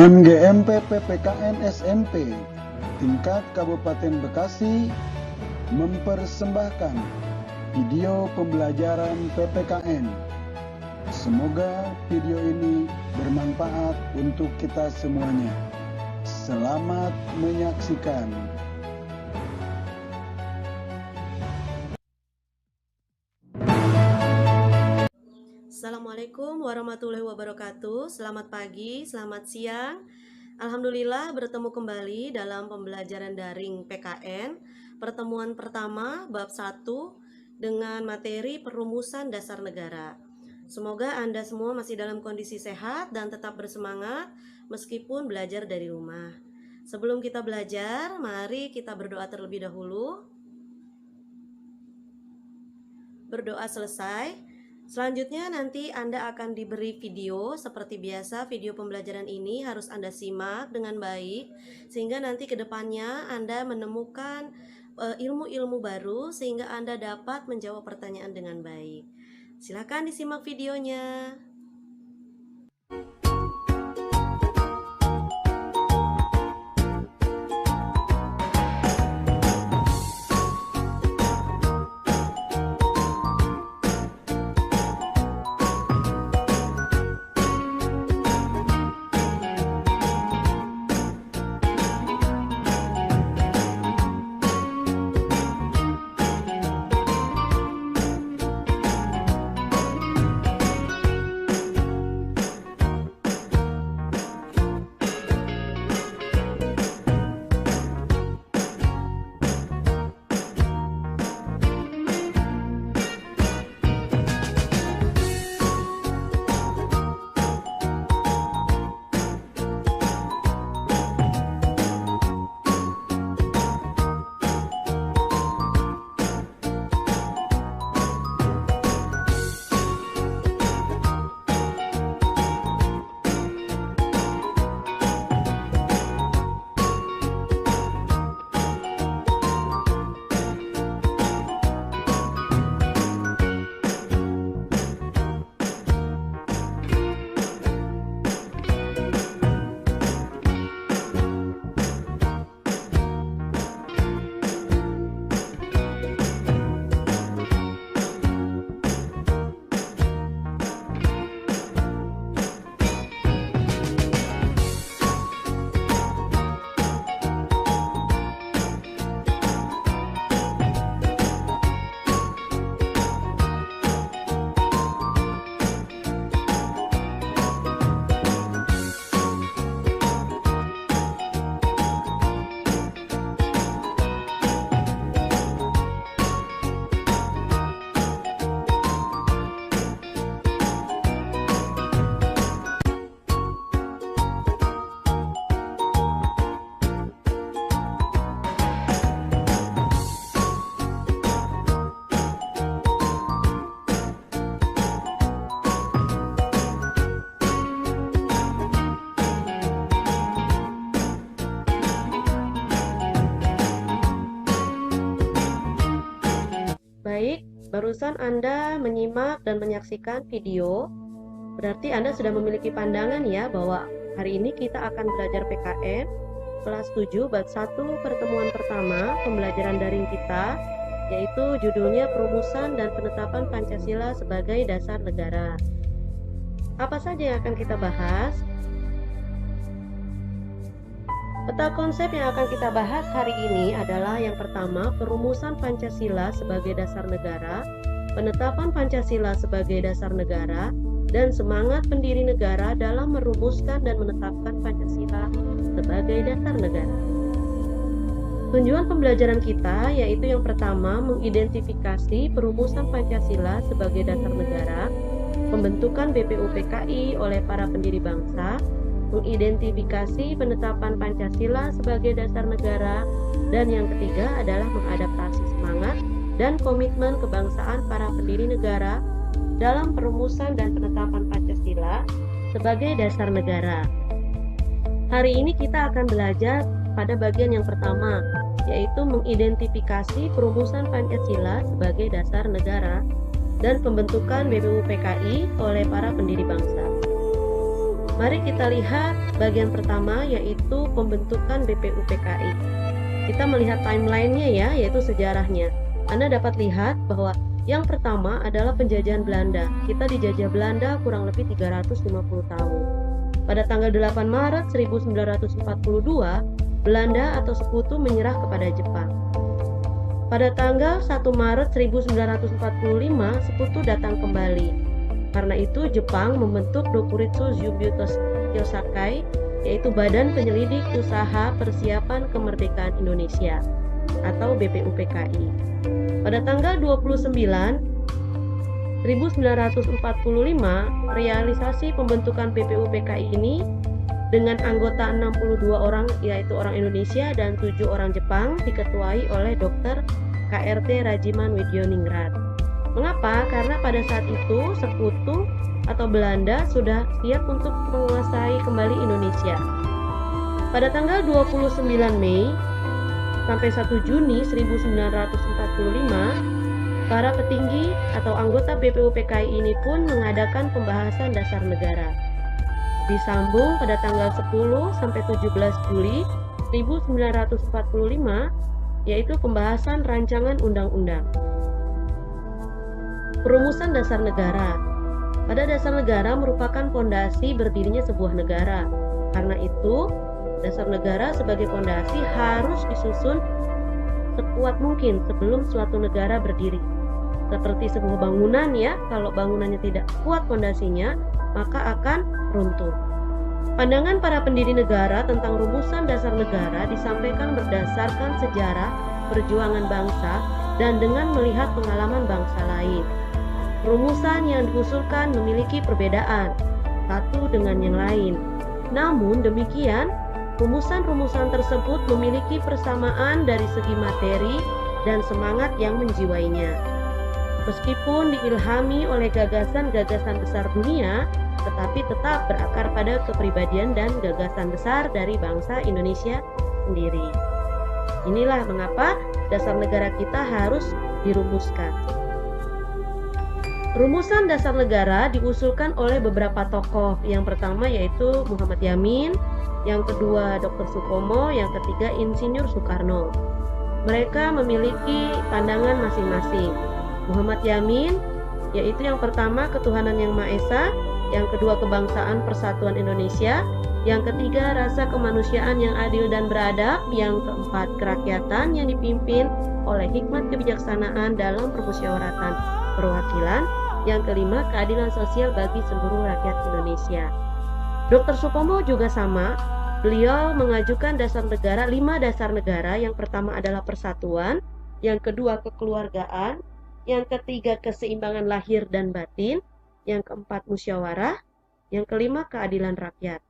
MGMP PPKN SMP tingkat Kabupaten Bekasi mempersembahkan video pembelajaran PPKN. Semoga video ini bermanfaat untuk kita semuanya. Selamat menyaksikan. Assalamualaikum warahmatullahi wabarakatuh. Selamat pagi, selamat siang. Alhamdulillah bertemu kembali dalam pembelajaran daring PKN. Pertemuan pertama bab 1 dengan materi perumusan dasar negara. Semoga Anda semua masih dalam kondisi sehat dan tetap bersemangat meskipun belajar dari rumah. Sebelum kita belajar, mari kita berdoa terlebih dahulu. Berdoa selesai. Selanjutnya nanti Anda akan diberi video. Seperti biasa, video pembelajaran ini harus Anda simak dengan baik sehingga nanti ke depannya Anda menemukan ilmu-ilmu baru sehingga Anda dapat menjawab pertanyaan dengan baik. Silakan disimak videonya. Baik, barusan Anda menyimak dan menyaksikan video. Berarti Anda sudah memiliki pandangan ya bahwa hari ini kita akan belajar PKN kelas 7 bab 1 pertemuan pertama pembelajaran daring kita, yaitu judulnya Perumusan dan Penetapan Pancasila sebagai Dasar Negara. Apa saja yang akan kita bahas? Peta konsep yang akan kita bahas hari ini adalah yang pertama, perumusan Pancasila sebagai dasar negara, penetapan Pancasila sebagai dasar negara, dan semangat pendiri negara dalam merumuskan dan menetapkan Pancasila sebagai dasar negara. Tujuan pembelajaran kita yaitu yang pertama, mengidentifikasi perumusan Pancasila sebagai dasar negara, pembentukan BPUPKI oleh para pendiri bangsa, mengidentifikasi penetapan Pancasila sebagai dasar negara, dan yang ketiga adalah mengadaptasi semangat dan komitmen kebangsaan para pendiri negara dalam perumusan dan penetapan Pancasila sebagai dasar negara. Hari ini kita akan belajar pada bagian yang pertama, yaitu mengidentifikasi perumusan Pancasila sebagai dasar negara dan pembentukan BPUPKI oleh para pendiri bangsa. Mari kita lihat bagian pertama, yaitu pembentukan BPUPKI. Kita melihat timelinenya ya, yaitu sejarahnya. Anda dapat lihat bahwa yang pertama adalah penjajahan Belanda. Kita dijajah Belanda kurang lebih 350 tahun. Pada tanggal 8 Maret 1942, Belanda atau Sekutu menyerah kepada Jepang. Pada tanggal 1 Maret 1945, Sekutu datang kembali. Karena itu Jepang membentuk Dokuritsu Jubyu Yosakai, yaitu Badan Penyelidik Usaha Persiapan Kemerdekaan Indonesia atau BPUPKI. Pada tanggal 29 1945, realisasi pembentukan BPUPKI ini dengan anggota 62 orang, yaitu orang Indonesia dan 7 orang Jepang, diketuai oleh Dr. KRT Rajiman Widyoningrat. Mengapa? Karena pada saat itu Sekutu atau Belanda sudah siap untuk menguasai kembali Indonesia. Pada tanggal 29 Mei sampai 1 Juni 1945, para petinggi atau anggota BPUPKI ini pun mengadakan pembahasan dasar negara. Disambung pada tanggal 10 sampai 17 Juli 1945, yaitu pembahasan rancangan undang-undang. Perumusan dasar negara. Pada dasar negara merupakan fondasi berdirinya sebuah negara. Karena itu, dasar negara sebagai fondasi harus disusun sekuat mungkin sebelum suatu negara berdiri. Seperti sebuah bangunan ya, kalau bangunannya tidak kuat fondasinya, maka akan runtuh. Pandangan para pendiri negara tentang rumusan dasar negara disampaikan berdasarkan sejarah perjuangan bangsa dan dengan melihat pengalaman bangsa lain. Rumusan yang diusulkan memiliki perbedaan satu dengan yang lain. Namun demikian, rumusan-rumusan tersebut memiliki persamaan dari segi materi dan semangat yang menjiwainya. Meskipun diilhami oleh gagasan-gagasan besar dunia, tetapi tetap berakar pada kepribadian dan gagasan besar dari bangsa Indonesia sendiri. Inilah mengapa dasar negara kita harus dirumuskan. Rumusan dasar negara diusulkan oleh beberapa tokoh. Yang pertama yaitu Muhammad Yamin, yang kedua Dr. Supomo, yang ketiga Insinyur Soekarno. Mereka memiliki pandangan masing-masing. Muhammad Yamin yaitu yang pertama ketuhanan yang Maha Esa, yang kedua kebangsaan persatuan Indonesia, yang ketiga rasa kemanusiaan yang adil dan beradab, yang keempat kerakyatan yang dipimpin oleh hikmat kebijaksanaan dalam permusyawaratan perwakilan, yang kelima keadilan sosial bagi seluruh rakyat Indonesia. Dr. Supomo juga sama. Beliau mengajukan dasar negara, 5 dasar negara. Yang pertama adalah persatuan, yang kedua kekeluargaan, yang ketiga keseimbangan lahir dan batin, yang keempat musyawarah, yang kelima keadilan rakyat.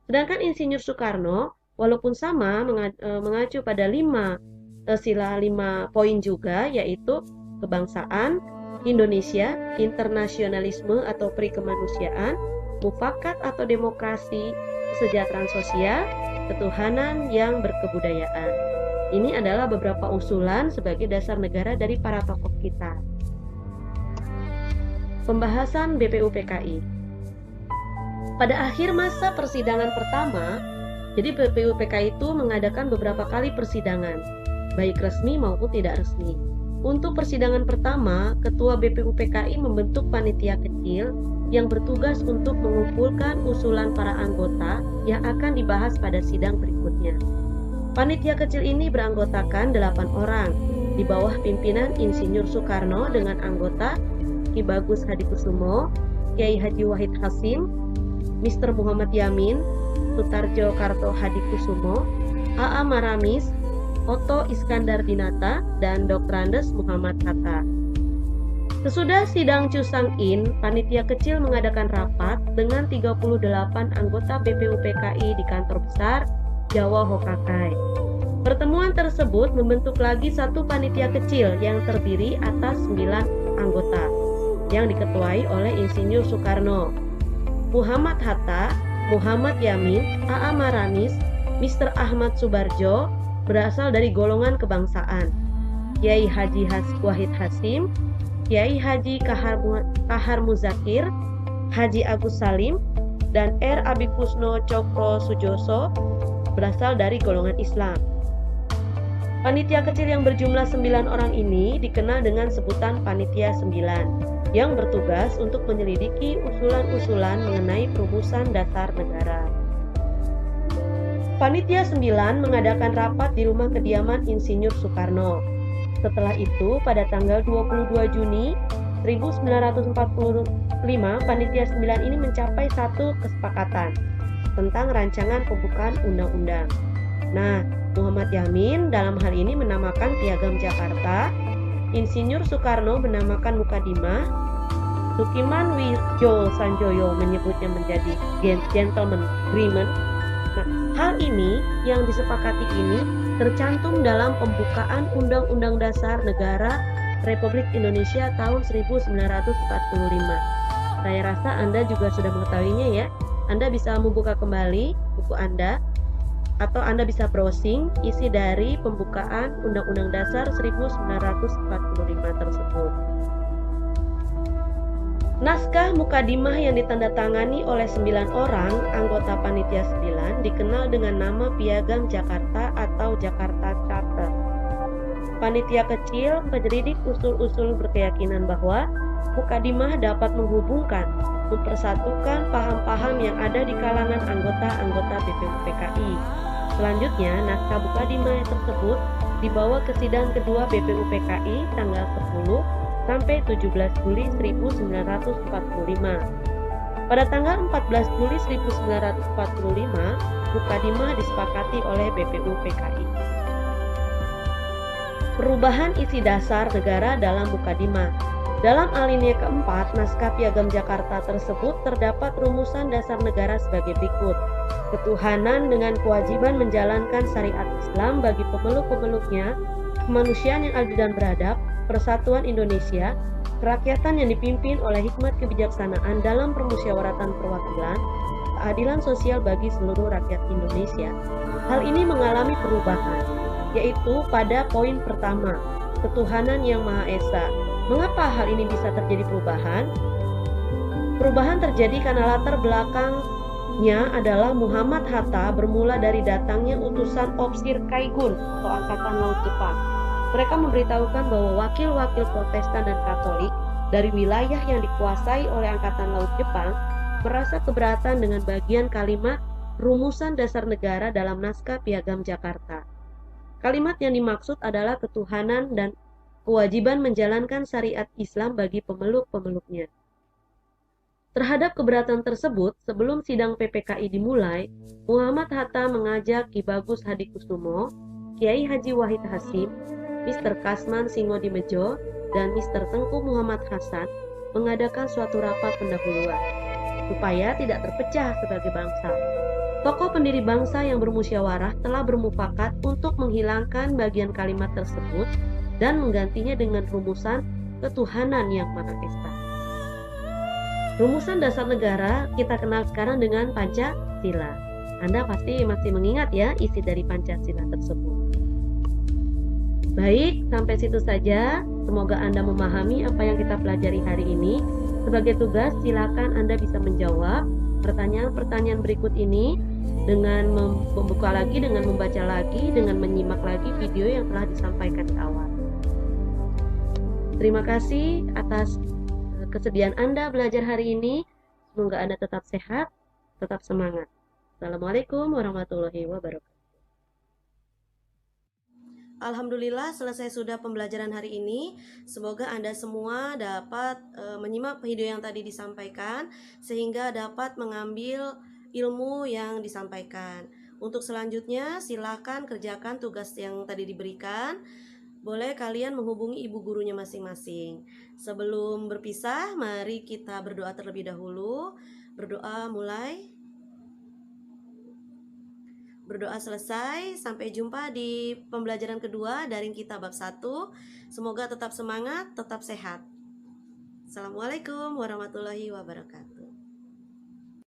Sedangkan Insinyur Soekarno walaupun sama mengacu pada 5 poin juga, yaitu kebangsaan Indonesia, internasionalisme atau perikemanusiaan, mufakat atau demokrasi, kesejahteraan sosial, ketuhanan yang berkebudayaan. Ini adalah beberapa usulan sebagai dasar negara dari para tokoh kita. Pembahasan BPUPKI. Pada akhir masa persidangan pertama, jadi BPUPKI itu mengadakan beberapa kali persidangan, baik resmi maupun tidak resmi. Untuk persidangan pertama, Ketua BPUPKI membentuk panitia kecil yang bertugas untuk mengumpulkan usulan para anggota yang akan dibahas pada sidang berikutnya. Panitia kecil ini beranggotakan 8 orang, di bawah pimpinan Insinyur Soekarno dengan anggota Ki Bagus Hadikusumo, Kiai Haji Wahid Hasim, Mr. Muhammad Yamin, Sutarjo Karto Hadikusumo, A.A. Maramis, Oto Iskandar Dinata, dan Dr. Andes Muhammad Hatta. Sesudah sidang Cusang-in, panitia kecil mengadakan rapat dengan 38 anggota BPUPKI di kantor besar Jawa Hokakai. Pertemuan tersebut membentuk lagi satu panitia kecil yang terdiri atas 9 anggota yang diketuai oleh Insinyur Soekarno, Muhammad Hatta, Muhammad Yamin, A.A. Maramis, Mr. Ahmad Subarjo berasal dari golongan kebangsaan, Kiai Haji Wahid Hasim, Kiai Haji Kahar Muzakir, Haji Agus Salim, dan R. Abikusno Cokro Sujoso berasal dari golongan Islam. Panitia kecil yang berjumlah 9 orang ini dikenal dengan sebutan Panitia 9, yang bertugas untuk menyelidiki usulan-usulan mengenai perumusan dasar negara. Panitia 9 mengadakan rapat di rumah kediaman Insinyur Soekarno. Setelah itu, pada tanggal 22 Juni 1945, Panitia 9 ini mencapai satu kesepakatan tentang rancangan pembukaan undang-undang. Nah, Muhammad Yamin dalam hal ini menamakan Piagam Jakarta, Insinyur Soekarno menamakan Mukadimah, Sukiman Wijo Sanjoyo menyebutnya menjadi Gentleman Agreement. Nah, hal ini yang disepakati ini tercantum dalam pembukaan Undang-Undang Dasar Negara Republik Indonesia tahun 1945. Saya rasa Anda juga sudah mengetahuinya ya. Anda bisa membuka kembali buku Anda, atau Anda bisa browsing isi dari pembukaan Undang-Undang Dasar 1945 tersebut. Naskah Mukadimah yang ditandatangani oleh 9 orang anggota Panitia 9 dikenal dengan nama Piagam Jakarta atau Jakarta Charter. Panitia kecil penyelidik usul-usul berkeyakinan bahwa Mukadimah dapat menghubungkan, mempersatukan paham-paham yang ada di kalangan anggota-anggota BPUPKI. Selanjutnya, naskah Mukadimah tersebut dibawa ke sidang kedua BPUPKI tanggal 10 sampai 17 Juli 1945. Pada tanggal 14 Juli 1945, Mukadimah disepakati oleh BPUPKI. Perubahan isi dasar negara dalam Mukadimah. Dalam alinea keempat, naskah Piagam Jakarta tersebut terdapat rumusan dasar negara sebagai berikut. Ketuhanan dengan kewajiban menjalankan syariat Islam bagi pemeluk-pemeluknya, kemanusiaan yang adil dan beradab, persatuan Indonesia, kerakyatan yang dipimpin oleh hikmat kebijaksanaan dalam permusyawaratan perwakilan, keadilan sosial bagi seluruh rakyat Indonesia. Hal ini mengalami perubahan, yaitu pada poin pertama, ketuhanan yang Maha Esa. Mengapa hal ini bisa terjadi perubahan? Perubahan terjadi karena latar belakangnya adalah Muhammad Hatta bermula dari datangnya utusan Opsir Kaigun atau Angkatan Laut Jepang. Mereka memberitahukan bahwa wakil-wakil Protestan dan Katolik dari wilayah yang dikuasai oleh Angkatan Laut Jepang merasa keberatan dengan bagian kalimat rumusan dasar negara dalam naskah Piagam Jakarta. Kalimat yang dimaksud adalah ketuhanan dan kewajiban menjalankan syariat Islam bagi pemeluk-pemeluknya. Terhadap keberatan tersebut, sebelum sidang PPKI dimulai, Muhammad Hatta mengajak Ki Bagus Hadikusumo, Kiai Haji Wahid Hasyim, Mr. Kasman Singodimedjo, dan Mr. Tengku Muhammad Hasan mengadakan suatu rapat pendahuluan, supaya tidak terpecah sebagai bangsa. Tokoh pendiri bangsa yang bermusyawarah telah bermufakat untuk menghilangkan bagian kalimat tersebut dan menggantinya dengan rumusan ketuhanan yang Maha Esa. Rumusan dasar negara kita kenal sekarang dengan Pancasila. Anda pasti masih mengingat ya isi dari Pancasila tersebut. Baik, sampai situ saja. Semoga Anda memahami apa yang kita pelajari hari ini. Sebagai tugas, silakan Anda bisa menjawab pertanyaan-pertanyaan berikut ini dengan membuka lagi, dengan membaca lagi, dengan menyimak lagi video yang telah disampaikan di awal. Terima kasih atas kesediaan Anda belajar hari ini. Semoga Anda tetap sehat, tetap semangat. Assalamualaikum warahmatullahi wabarakatuh. Alhamdulillah selesai sudah pembelajaran hari ini. Semoga Anda semua dapat menyimak video yang tadi disampaikan sehingga dapat mengambil ilmu yang disampaikan. Untuk selanjutnya silakan kerjakan tugas yang tadi diberikan. Boleh kalian menghubungi ibu gurunya masing-masing. Sebelum berpisah, mari kita berdoa terlebih dahulu. Berdoa mulai. Berdoa selesai. Sampai jumpa di pembelajaran kedua daring kita bab 1. Semoga tetap semangat, tetap sehat. Assalamualaikum warahmatullahi wabarakatuh.